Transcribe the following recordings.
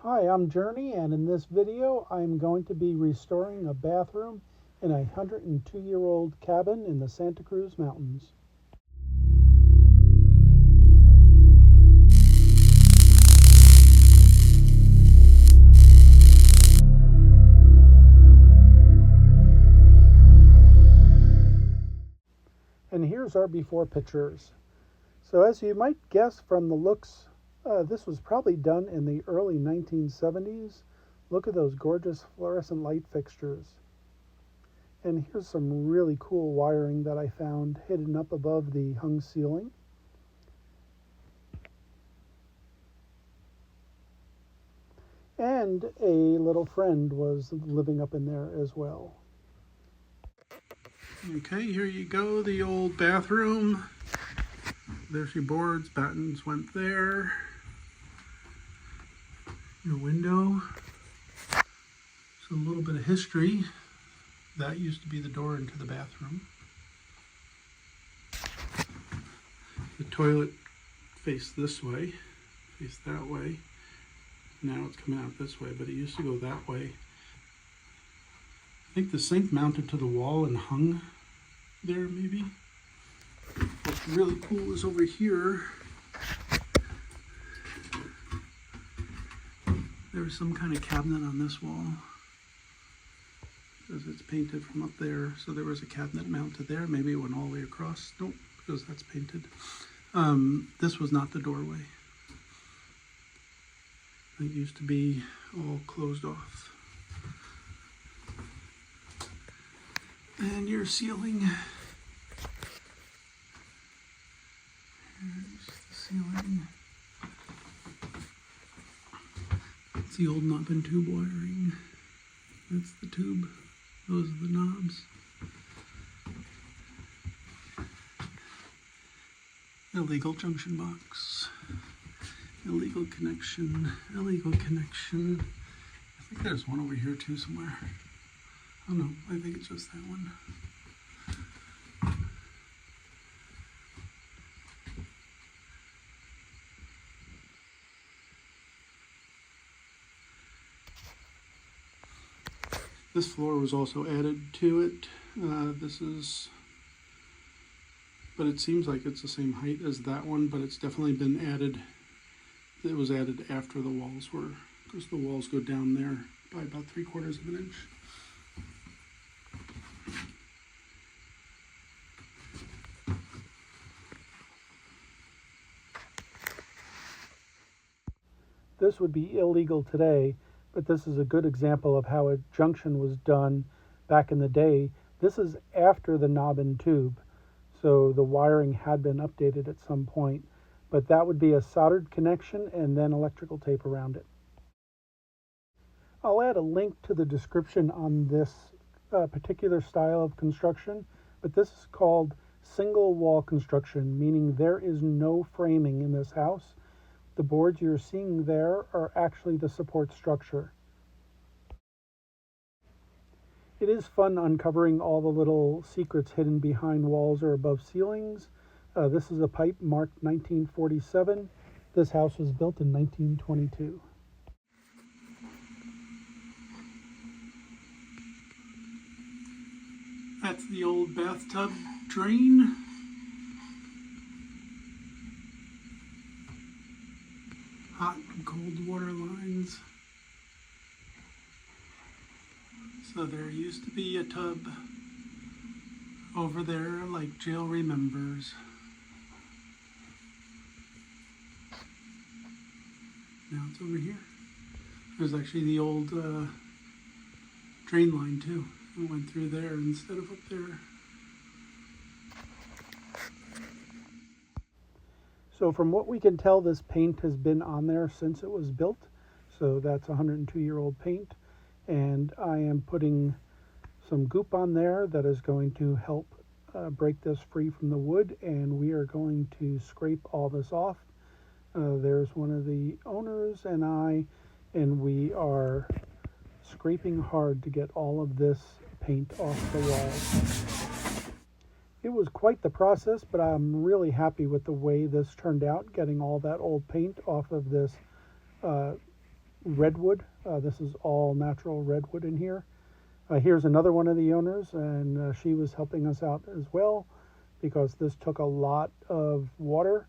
Hi, I'm Journey, and in this video I'm going to be restoring a bathroom in a 102-year-old cabin in the Santa Cruz Mountains. And here's our before pictures. So as you might guess from the looks, this was probably done in the early 1970s. Look at those gorgeous fluorescent light fixtures. And here's some really cool wiring that I found hidden up above the hung ceiling. And a little friend was living up in there as well. Okay, here you go, the old bathroom. There's your boards, battens went there. Your window. So a little bit of history. That used to be the door into the bathroom. The toilet faced this way, faced that way. Now it's coming out this way, but it used to go that way. I think the sink mounted to the wall and hung there, maybe. What's really cool is over here, there's some kind of cabinet on this wall. Because it's painted from up there, so there was a cabinet mounted there. Maybe it went all the way across. Nope, because that's painted. This was not the doorway. It used to be all closed off. And your ceiling. Here's the ceiling. It's the old knob and tube wiring. That's the tube. Those are the knobs. Illegal junction box. Illegal connection. Illegal connection. I think there's one over here too somewhere. Oh no, I think it's just that one. This floor was also added to it. But it seems like it's the same height as that one, but it's definitely been added. It was added after the walls were, because the walls go down there by about 3/4 of an inch. This would be illegal today, but this is a good example of how a junction was done back in the day. This is after the knob and tube, so the wiring had been updated at some point, but that would be a soldered connection and then electrical tape around it. I'll add a link to the description on this particular style of construction, but this is called single wall construction, meaning there is no framing in this house. The boards you're seeing there are actually the support structure. It is fun uncovering all the little secrets hidden behind walls or above ceilings. This is a pipe marked 1947. This house was built in 1922. That's the old bathtub drain. Hot and cold water lines. So there used to be a tub over there like jail remembers. Now it's over here. There's actually the old drain line too. It went through there instead of up there. So from what we can tell, this paint has been on there since it was built. So that's 102-year-old paint. And I am putting some goop on there that is going to help break this free from the wood. And we are going to scrape all this off. There's one of the owners and we are scraping hard to get all of this paint off the walls. It was quite the process, but I'm really happy with the way this turned out, getting all that old paint off of this redwood. This is all natural redwood in here. Here's another one of the owners, and she was helping us out as well because this took a lot of water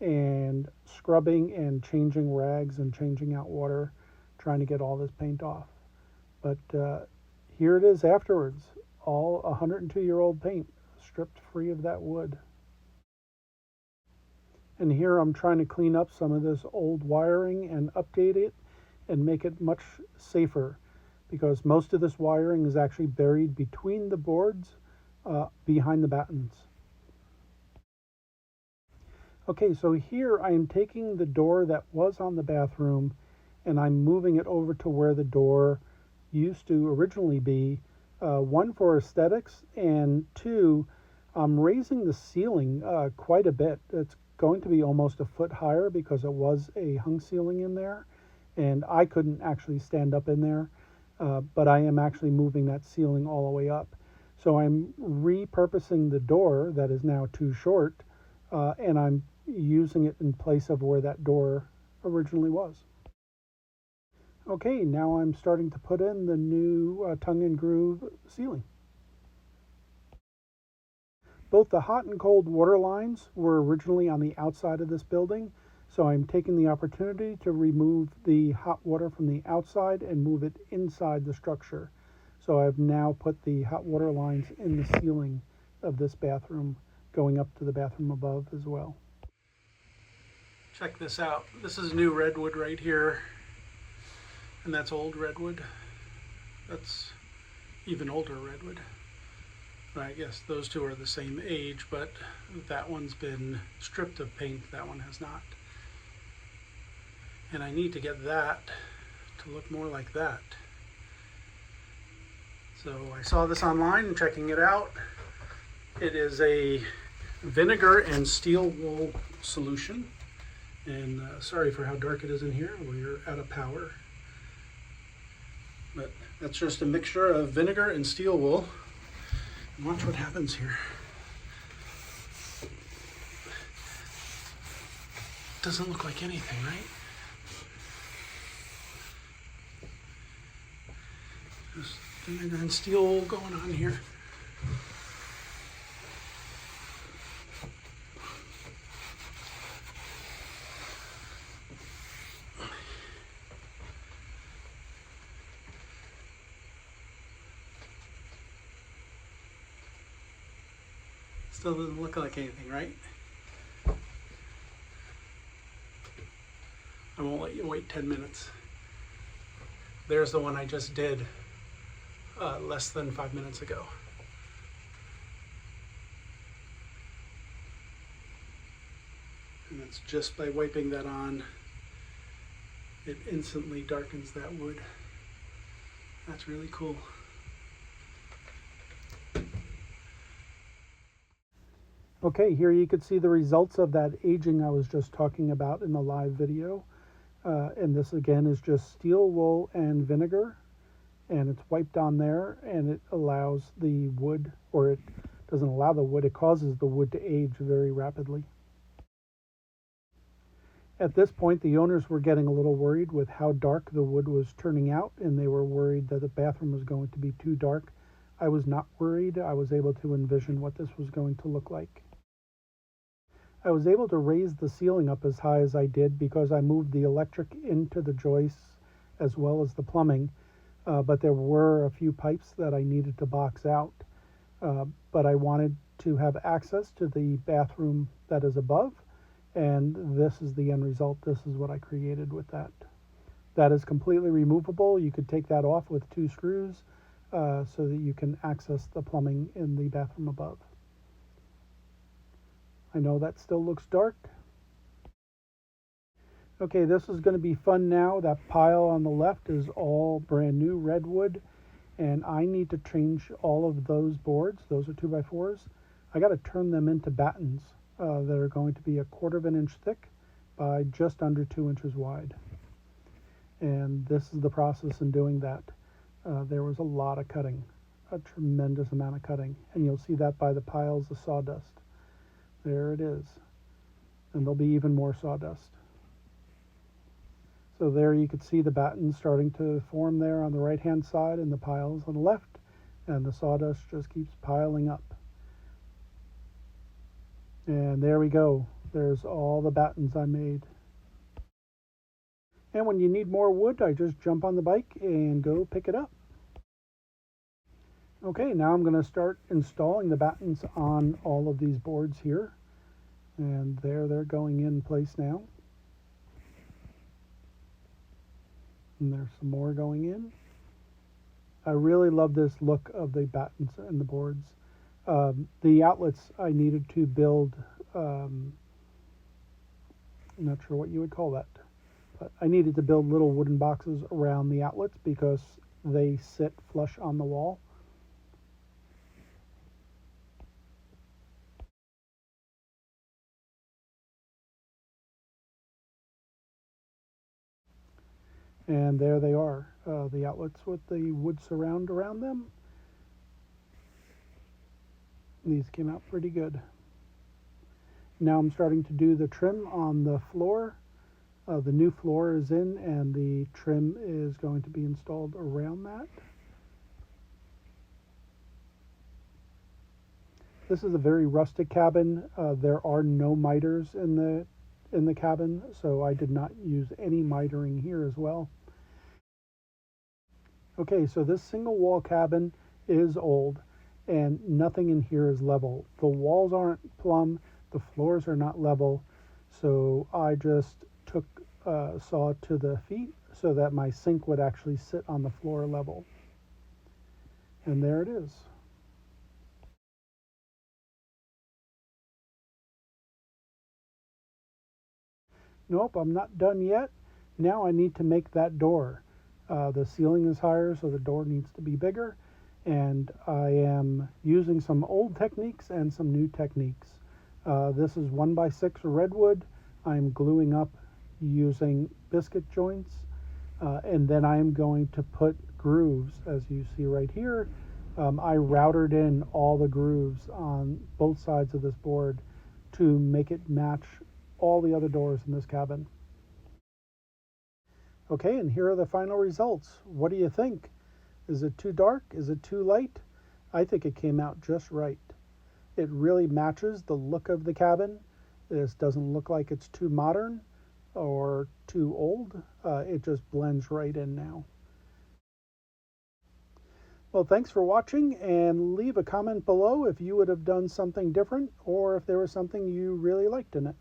and scrubbing and changing rags and changing out water, trying to get all this paint off. But here it is afterwards, all 102-year-old paint, stripped free of that wood. And here I'm trying to clean up some of this old wiring and update it and make it much safer, because most of this wiring is actually buried between the boards behind the battens. Okay, so here I am taking the door that was on the bathroom and I'm moving it over to where the door used to originally be. One, for aesthetics, and two, I'm raising the ceiling quite a bit. It's going to be almost a foot higher because it was a hung ceiling in there, and I couldn't actually stand up in there, but I am actually moving that ceiling all the way up. So I'm repurposing the door that is now too short, and I'm using it in place of where that door originally was. Okay, now I'm starting to put in the new tongue and groove ceiling. Both the hot and cold water lines were originally on the outside of this building, so I'm taking the opportunity to remove the hot water from the outside and move it inside the structure. So I've now put the hot water lines in the ceiling of this bathroom, going up to the bathroom above as well. Check this out. This is new redwood right here, and that's old redwood. That's even older redwood. I guess those two are the same age, but that one's been stripped of paint, that one has not. And I need to get that to look more like that. So I saw this online and checking it out. It is a vinegar and steel wool solution. And sorry for how dark it is in here, we're out of power. But that's just a mixture of vinegar and steel wool. And watch what happens here. Doesn't look like anything, right? There's vinegar and steel wool going on here. Still doesn't look like anything, right? I won't let you wait 10 minutes. There's the one I just did less than 5 minutes ago. And it's just by wiping that on, it instantly darkens that wood. That's really cool. Okay, here you can see the results of that aging I was just talking about in the live video. And this again is just steel wool and vinegar, and it's wiped on there, and it allows the wood, or it doesn't allow the wood, it causes the wood to age very rapidly. At this point, the owners were getting a little worried with how dark the wood was turning out, and they were worried that the bathroom was going to be too dark. I was not worried. I was able to envision what this was going to look like. I was able to raise the ceiling up as high as I did because I moved the electric into the joists as well as the plumbing, but there were a few pipes that I needed to box out, but I wanted to have access to the bathroom that is above, and this is the end result. This is what I created with that. That is completely removable. You could take that off with 2 screws so that you can access the plumbing in the bathroom above. I know that still looks dark. Okay, this is going to be fun now. That pile on the left is all brand new redwood, and I need to change all of those boards. Those are 2x4s. I got to turn them into battens that are going to be 1/4 of an inch thick by just under 2 inches wide. And this is the process in doing that. There was a lot of cutting, a tremendous amount of cutting, and you'll see that by the piles of sawdust. There it is. And there'll be even more sawdust. So there you could see the battens starting to form there on the right hand side and the piles on the left, and the sawdust just keeps piling up. And there we go. There's all the battens I made. And when you need more wood, I just jump on the bike and go pick it up. Okay, now I'm going to start installing the battens on all of these boards here. And there they're going in place now. And there's some more going in. I really love this look of the battens and the boards. The outlets I needed to build, I'm not sure what you would call that, but I needed to build little wooden boxes around the outlets because they sit flush on the wall. And there they are, the outlets with the wood surround around them. These came out pretty good. Now I'm starting to do the trim on the floor. The new floor is in and the trim is going to be installed around that. This is a very rustic cabin. There are no miters in the cabin, so I did not use any mitering here as well. Okay, so this single wall cabin is old and nothing in here is level. The walls aren't plumb, the floors are not level, so I just took a saw to the feet so that my sink would actually sit on the floor level. And there it is. Nope, I'm not done yet. Now I need to make that door. The ceiling is higher, so the door needs to be bigger. And I am using some old techniques and some new techniques. This is 1x6 redwood. I'm gluing up using biscuit joints. And then I'm going to put grooves, as you see right here. I routed in all the grooves on both sides of this board to make it match all the other doors in this cabin. Okay, and here are the final results. What do you think? Is it too dark? Is it too light? I think it came out just right. It really matches the look of the cabin. This doesn't look like it's too modern or too old. It just blends right in now. Well, thanks for watching, and leave a comment below if you would have done something different or if there was something you really liked in it.